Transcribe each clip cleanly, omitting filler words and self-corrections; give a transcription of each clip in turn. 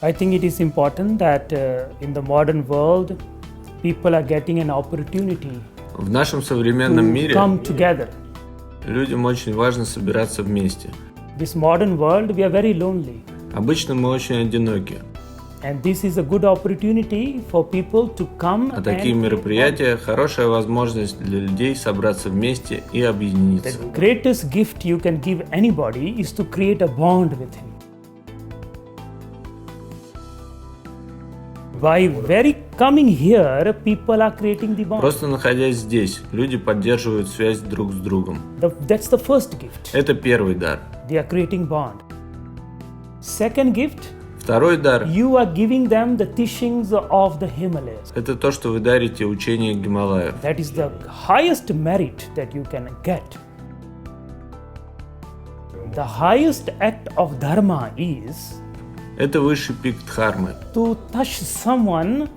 I think it is important that in the modern world, people are getting an opportunity В нашем современном to мире come together. людям очень важно собираться вместе. This modern world, we are very lonely. Обычно мы очень одиноки, And this is a good opportunity for people to come а такие and мероприятия – хорошая возможность для людей собраться вместе и the объединиться. greatest gift you can give anybody is to create a bond with him. By very coming here, people are creating the bond. Просто находясь здесь, люди поддерживают связь друг с другом. That's the first gift. Это первый дар. They are creating bond. Second gift, Второй дар you are giving them the teachings of the Himalayas. – это то, что вы дарите учение Гималаев. That is the highest merit that you can get. The highest act of dharma is Это высший пик Дхармы to touch someone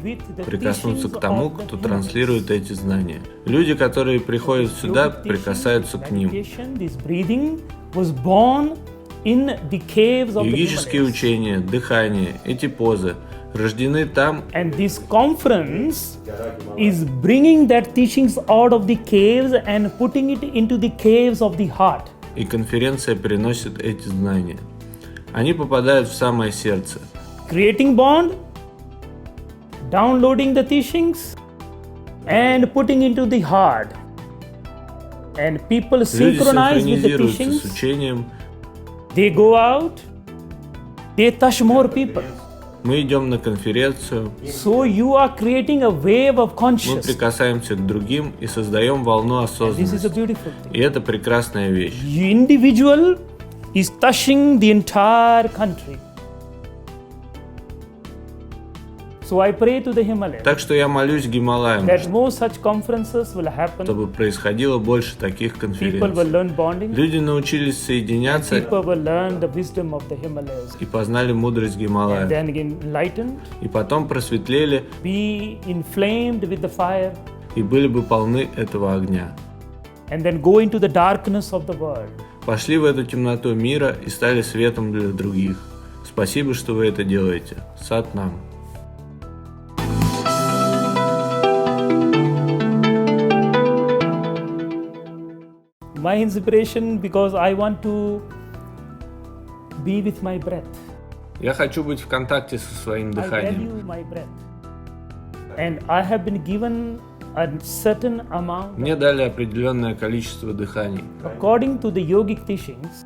with the прикоснуться teachings к тому, of the кто Himalayas. транслирует эти знания. Люди, которые приходят сюда, прикасаются к ним. Meditation, this breathing was born in the caves of the Йогические Himalayas. учения, дыхание, эти позы рождены там, And this conference is bringing that teachings out of the caves and putting it into the caves of the heart. и конференция переносит эти знания. Они попадают в самое сердце. Creating bond, downloading the teachings, and putting into the heart. And people Люди synchronize with the синхронизируются с teachings. учением. They go out, they touch more people. Мы идем на конференцию, So you are creating a wave of мы consciousness. прикасаемся к другим и создаем волну This is a осознанности. beautiful thing. И это прекрасная вещь. The individual is touching the entire country. So I pray to the Himalayas Так что я молюсь Гималаям, that more such conferences will happen. чтобы происходило больше таких People will конференций. learn bonding. Люди научились соединяться People will learn the wisdom of the Himalayas. и познали мудрость And Гималаев. then again enlightened, И потом просветлели be inflamed with the fire, и были бы полны этого огня. and then go into the darkness of the world. Пошли в эту темноту мира и стали светом для других. Спасибо, что вы это делаете. Сат нам. My inspiration because I want to be with my breath. Я хочу быть в контакте со своим I дыханием. value my breath. And I have been given a certain amount. Мне дали определенное количество дыханий. According to the yogic teachings,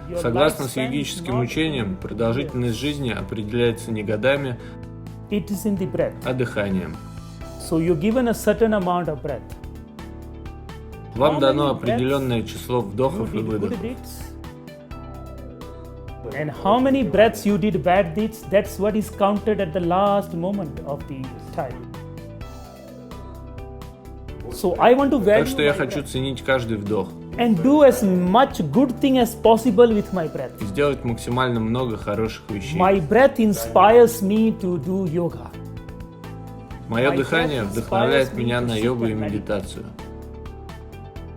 your Согласно с lifespan is йогическим not учениям, in продолжительность жизни определяется не годами, years. It is in the breath. а дыханием. So you're given a certain amount of breath. Вам How дано many определенное число You вдохов и did good выдохов. deeds. And how many breaths you did bad deeds, that's what is counted at the last moment of the time. So I want to value Так что я my хочу breath ценить каждый вдох and do as much good thing as possible with my breath. и сделать максимально много хороших вещей. My breath inspires me to do yoga. Мое my дыхание breath вдохновляет inspires me меня to на sit йогу и and meditate. медитацию.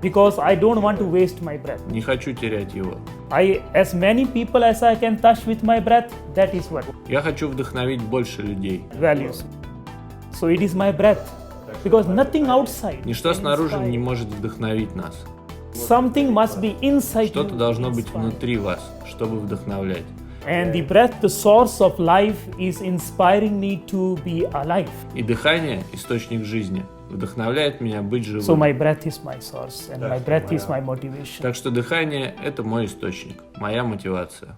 Because I don't want to waste my breath. Не хочу терять его. As many people as I can touch with my breath, that is what Я хочу вдохновить больше людей. values. So it is my breath. Because nothing outside. Ничто can снаружи inspire. не может вдохновить нас. Something must be inside Что-то you должно to быть inspire. внутри вас, чтобы вдохновлять. And the breath, the source of life, is inspiring me to be alive. И дыхание, источник жизни, вдохновляет меня быть So живым. my breath is my source, and my breath is my motivation. Так что дыхание – это мой источник, моя мотивация.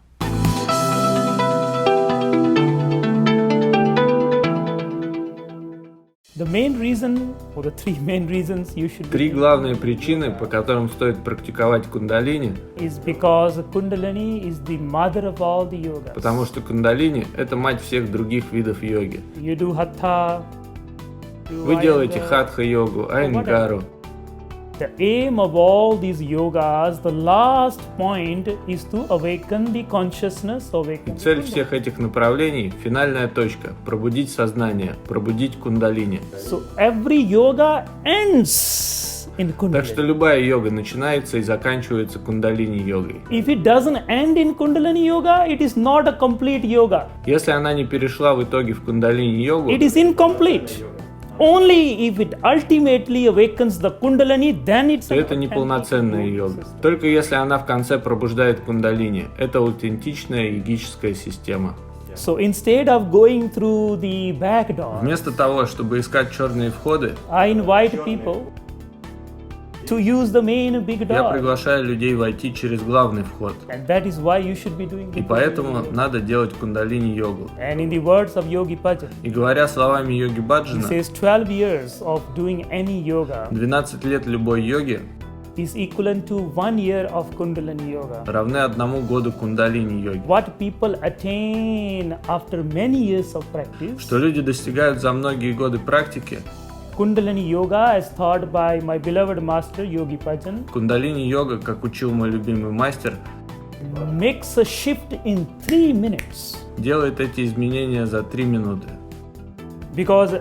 The main reason, or the three main reasons you should Три be главные причины, по которым стоит практиковать кундалини, is because Kundalini is the mother of all the yogas. потому что кундалини – это мать всех других видов йоги. You do Hatha, do Вы делаете Iyengar. хатха-йогу, айнгару. The aim of all these yogas, the last point is to awaken the consciousness, awaken the Цель Kundalini. всех этих направлений – финальная точка – пробудить сознание, пробудить кундалини. So every yoga ends in Так что Kundalini. любая йога начинается и заканчивается кундалини-йогой. If it doesn't end in Kundalini yoga, it is not a complete yoga. Если она не перешла в итоге в кундалини-йогу, It is incomplete. Only if it ultimately awakens the Kundalini, then it's то это неполноценная йога. Только если она в конце пробуждает кундалини, это аутентичная йогическая система. So instead of going through the back door, Вместо того, чтобы искать черные входы, I invite people to use the main big я door. приглашаю людей войти через главный вход. And that is why you should be doing И the поэтому Kundalini yoga. надо делать кундалини-йогу. And in the words of Yogi Bhajan, И говоря словами йоги he Баджана, says 12 years of doing any yoga 12 лет любой йоги is equivalent to 1 year of Kundalini yoga. равны 1 году кундалини-йоги. What people attain after many years of practice, Что люди достигают за многие годы практики, Kundalini yoga as taught by my beloved master Yogi Bhajan, кундалини-йога, как учил мой любимый мастер, makes a shift in 3 minutes. делает эти изменения за 3 минуты. Because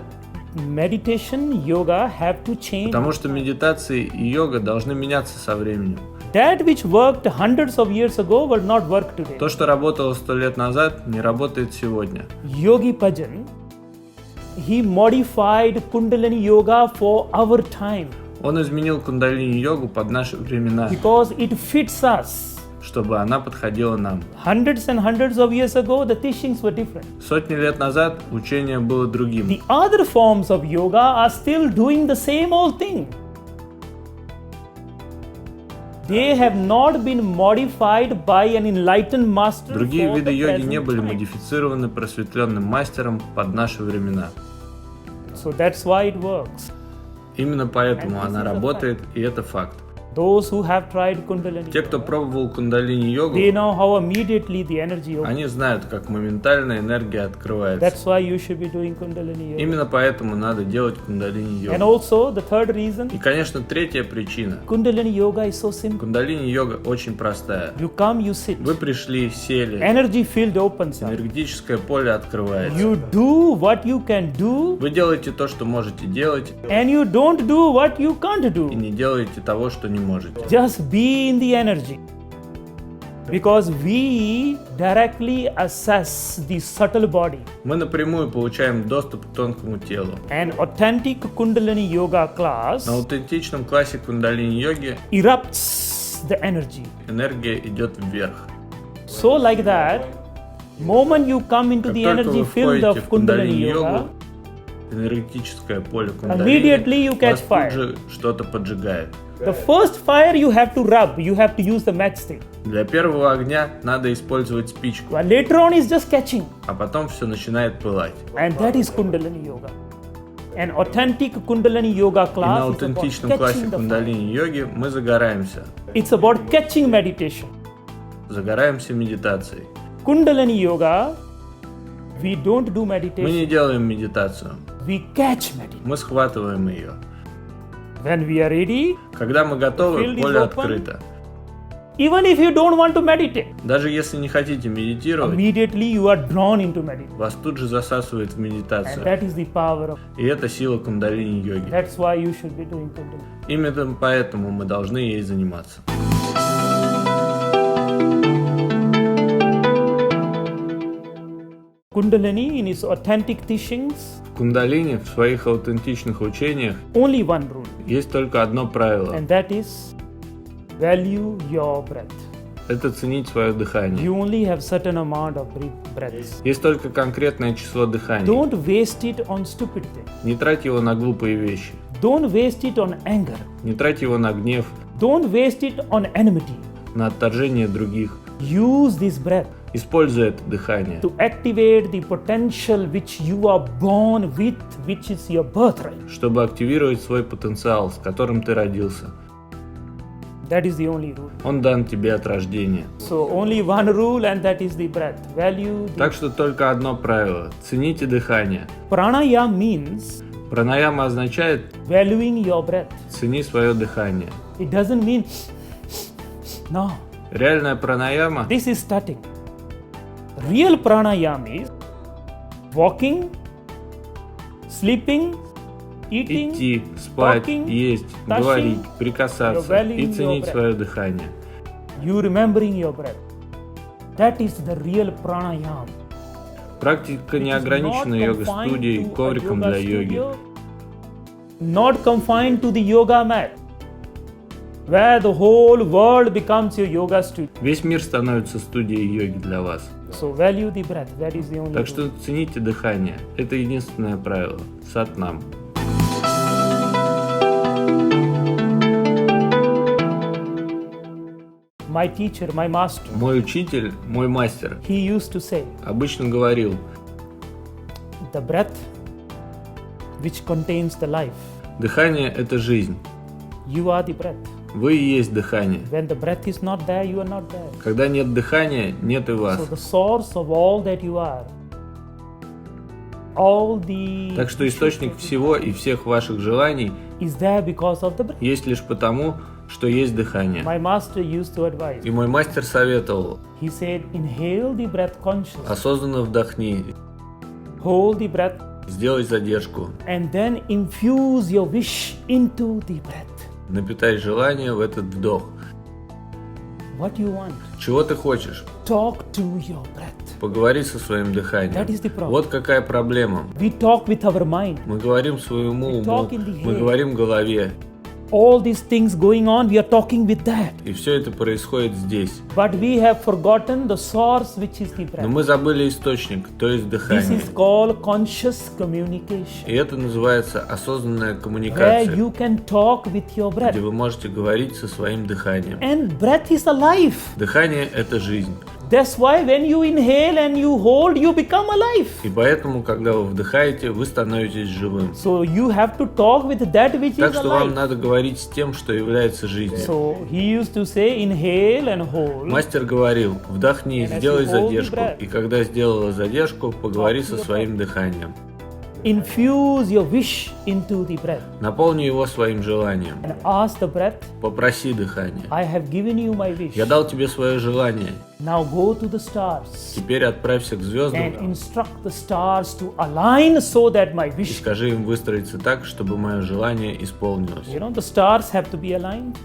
meditation, yoga have to change. Потому что медитации и йога должны меняться со временем. That which worked hundreds of years ago will not work today. То, что работало 100 лет назад, не работает сегодня. Yogi Bhajan, he modified Kundalini yoga for our time Он изменил кундалини-йогу под наши времена, because it fits us. чтобы она подходила нам. Hundreds and hundreds of years ago, the teachings were different. Сотни лет назад учение было другим. The other forms of yoga are still doing the same old thing. They have not been modified by an enlightened master. Другие for виды the йоги не present были time. модифицированы просветленным мастером под наши времена. So that's why it works. Именно поэтому And this она is a работает, и это факт. Those who have tried Kundalini, Те, кто пробовал кундалини-йогу, they know how immediately the energy opens. они знают, как моментально энергия открывается. That's why you should be doing Kundalini yoga. Именно поэтому надо делать And кундалини-йогу. also the third reason, И, конечно, третья причина. Kundalini yoga is so simple. Кундалини-йога очень простая. You come, you sit. Вы пришли, сели, Energy field opens up. энергетическое поле открывается. You do what you can do, Вы делаете то, что можете делать, and you don't do what you can't и do. не делаете того, что не можете. Just be in the energy. Because we directly assess the subtle body. Мы напрямую получаем доступ к тонкому телу. An authentic Kundalini yoga class На аутентичном классе кундалини-йоги erupts the energy. энергия идет вверх. So like that, moment you come into Как the только energy вы field входите of в Kundalini кундалини-йогу, yoga, энергетическое поле Immediately you кундалини catch вас fire. тут же что-то поджигает. the first fire you have to rub, you have to use the matchstick. Для первого огня надо использовать спичку, But later on is just catching. а потом все начинает пылать. And that is Kundalini yoga. An authentic Kundalini yoga И на class is about аутентичном классе catching the fire. кундалини-йоги мы загораемся. It's about catching meditation. Загораемся медитацией. Kundalini yoga, we don't do Мы meditation, не делаем медитацию, we catch meditation. мы схватываем ее. When we are ready, Когда мы готовы, Field is поле open. открыто. even if you don't want to meditate, Даже если не хотите медитировать, immediately you are drawn into meditation. вас тут же засасывает в And медитацию. that is the power of, И это сила кундалини-йоги. that's why you should be doing Kundalini. Именно поэтому мы должны ей заниматься. Kundalini in its authentic teachings, В кундалини, в своих аутентичных учениях, only one rule, есть только одно правило. and that is value your breath. Это ценить свое дыхание. You only have certain amount of breaths. Есть только конкретное число дыханий. Don't waste it on stupid things. Не трать его на глупые вещи. Don't waste it on anger. Не трать его на гнев, Don't waste it on enmity. на отторжение других. Use this breath Используй это дыхание, to activate the potential which you are born with, which is your birthright. чтобы активировать свой потенциал, с которым ты родился. That is the only rule. Он дан тебе от рождения. So only one rule, and that is the breath. Value the Так что только одно правило. Цените дыхание. pranayama means Пранаяма означает valuing your breath. «цени свое дыхание». It doesn't mean no. Реальная пранаяма This is starting. Real pranayama is walking, sleeping, eating, идти, спать, talking, есть, touching, говорить, прикасаться you're valuing и your ценить breath. свое дыхание. you remembering your breath. That is the real pranayama. Практика It не is ограничена not йога-студией, confined to a ковриком yoga для йоги. studio, not confined to the yoga mat, where the whole world becomes your yoga studio. Весь мир становится студией йоги для вас. So value the breath. That is the only Так rule. что цените дыхание. Это единственное правило. Сатнам. My teacher, my master, Мой учитель, мой мастер, he used to say, обычно говорил, the breath which contains the life. дыхание – это жизнь. You are the breath. Вы и есть дыхание. When the breath is not there, you are not there. Когда нет дыхания, нет и вас. So the source of all that you are, all the Так что источник всего и всех ваших желаний is there because of the breath. есть лишь потому, что есть дыхание. My master used to advise. И мой мастер советовал: He said, inhale the breath consciously, осознанно вдохни, hold the breath, сделай задержку, and then infuse your wish into the breath. напитай желание в этот вдох. What you want, Чего ты хочешь? talk to your breath. Поговори со своим дыханием. That is the problem. Вот какая проблема. We talk with our mind. Мы говорим своему We уму, talk in the мы head. говорим голове. All these things going on, we are talking with that. И все это происходит здесь. But we have forgotten the source, which is the Но breath. мы забыли источник, то есть This дыхание. is called conscious communication, И это называется осознанная where коммуникация, you can talk with your breath. где вы можете говорить со своим дыханием. And breath is a life. Дыхание – это жизнь. That's why when you inhale and you hold, you become alive. И поэтому, когда вы вдыхаете, вы становитесь живым. So you have to talk with that which Так is что вам alive. надо говорить с тем, что является жизнью. So he used to say, inhale and hold. Мастер говорил: вдохни, And as сделай you hold the задержку. breath, И когда сделала задержку, поговори со своим дыханием. Infuse your wish into the breath Наполни его своим желанием. and ask the breath, Попроси дыхание. I have given you my wish. Я дал тебе свое желание. Now go to the stars Теперь отправься к звездам and instruct the stars to align so that my и wish. скажи им выстроиться так, чтобы мое желание исполнилось. You know, the stars have to be aligned.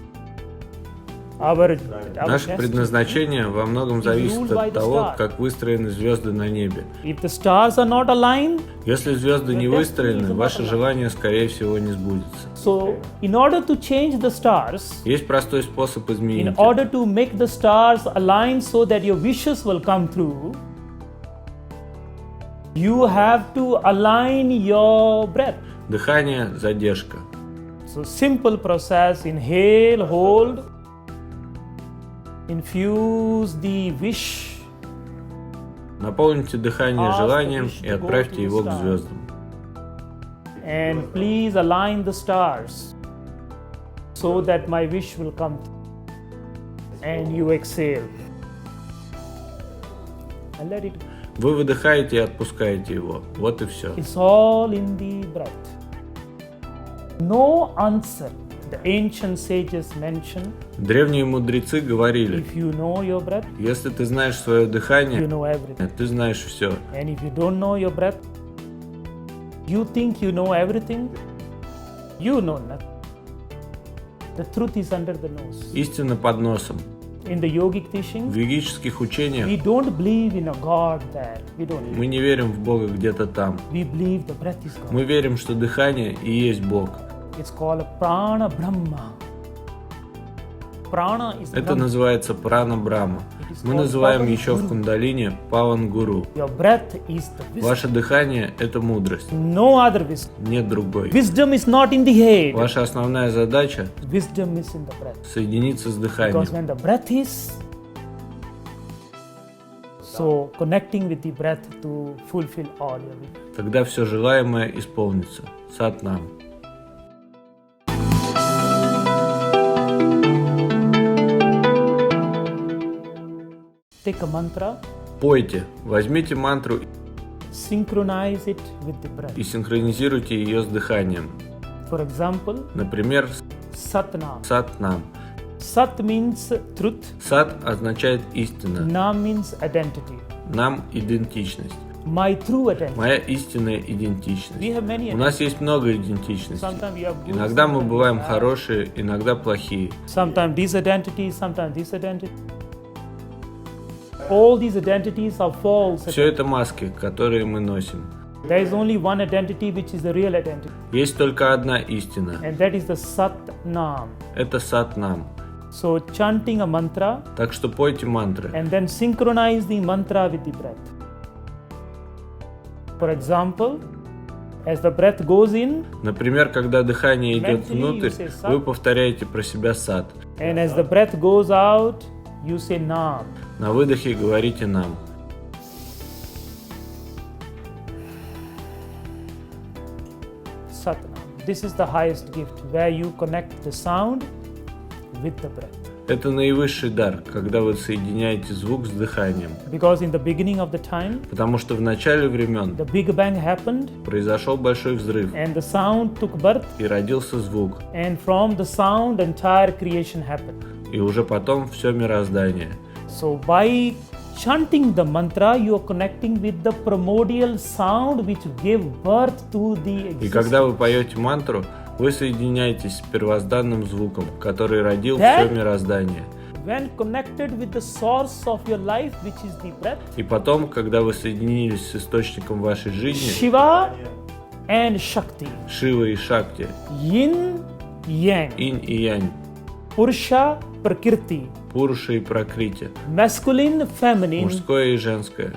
Our Наше destiny. предназначение во многом зависит от того, как выстроены звезды на небе. If the stars are not aligned, Если звезды не выстроены, ваше желание, скорее всего, не сбудется. so in order to change the stars, Есть простой способ in изменить это. order to make the stars align so that your wishes will come true, you have to align your breath. Дыхание, задержка. So simple process, inhale, hold, infuse the wish, Наполните дыхание Ask the желанием wish и to go отправьте to его к the звездам. and please align the stars so that my wish will come true. And you exhale. And let it go. Вы выдыхаете и отпускаете его. Вот и все. It's all in the breath. No answer. The ancient sages mention, Древние мудрецы говорили: if you know your breath, если ты знаешь свое you дыхание, know everything. ты знаешь все. And if you don't know your breath, you think you know everything, you know nothing. The truth is under the nose. Истина под носом. In the yogic В teachings, йогических учениях we don't believe in a God there. We don't. мы не верим в Бога где-то там. We believe the breath is God. Мы верим, что дыхание и есть Бог. It's called Prana Brahma. Prana is Это Brahma. называется прана Брахма. Мы называем еще в кундалини паван гуру. Your breath is the wisdom. Ваше дыхание – это мудрость. No other wisdom. Нет другой. Wisdom is not in the head. Ваша основная задача Wisdom is in the breath. – соединиться с Because дыханием. when the breath is, so connecting with the breath to fulfill all your wishes. Тогда все желаемое исполнится. Сатнам. Take a mantra, Пойте, возьмите мантру synchronize it with the breath. и синхронизируйте ее с дыханием. For example, Например, Satnam. Сатнам. Sat means truth, Сат означает истина, Nam means identity. нам идентичность. my true identity. Моя истинная идентичность. We have many У нас есть много идентичностей. Sometimes we are good, Иногда мы sometimes бываем we are bad. хорошие, иногда плохие. Sometimes this identity, sometimes this identity. All these identities are false. Все это маски, которые мы носим. There is only one identity which is the real identity, Есть только одна истина. and that is the Sat Nam. Это Сат-нам. So chanting a mantra Так что пойте мантры. and then synchronize the mantra with the breath. For example, as the breath goes in Например, когда дыхание идет Mentally внутрь, you say Sat. вы повторяете про себя Сат. and as the breath goes out, you say Nam. На выдохе говорите нам. Sat Nam. This is the highest gift where you connect the sound with the breath. Это наивысший дар, когда вы соединяете звук с дыханием. Because in the beginning of the time, Потому что в начале времен the Big Bang happened произошел большой взрыв, and the sound took birth, и родился звук, and from the sound entire creation happened. и уже потом все мироздание. So by chanting the mantra, you are connecting with the primordial sound which gave birth to the И existence. когда вы поете мантру, вы соединяетесь с первозданным звуком, который родил That- все мироздание. When connected with the source of your life, which is the breath, И потом, когда вы соединились с источником вашей жизни, Shiva and Shakti, Шива и Шакти, Yin, Yang, Инь и Янь, Purusha, Prakriti, Пуруша и Пракрити, masculine, feminine мужское и женское,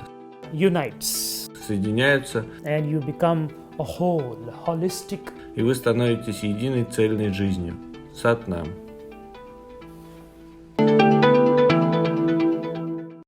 unites, соединяются, and you become a whole, holistic. и вы становитесь единой цельной жизнью. Сат-нам.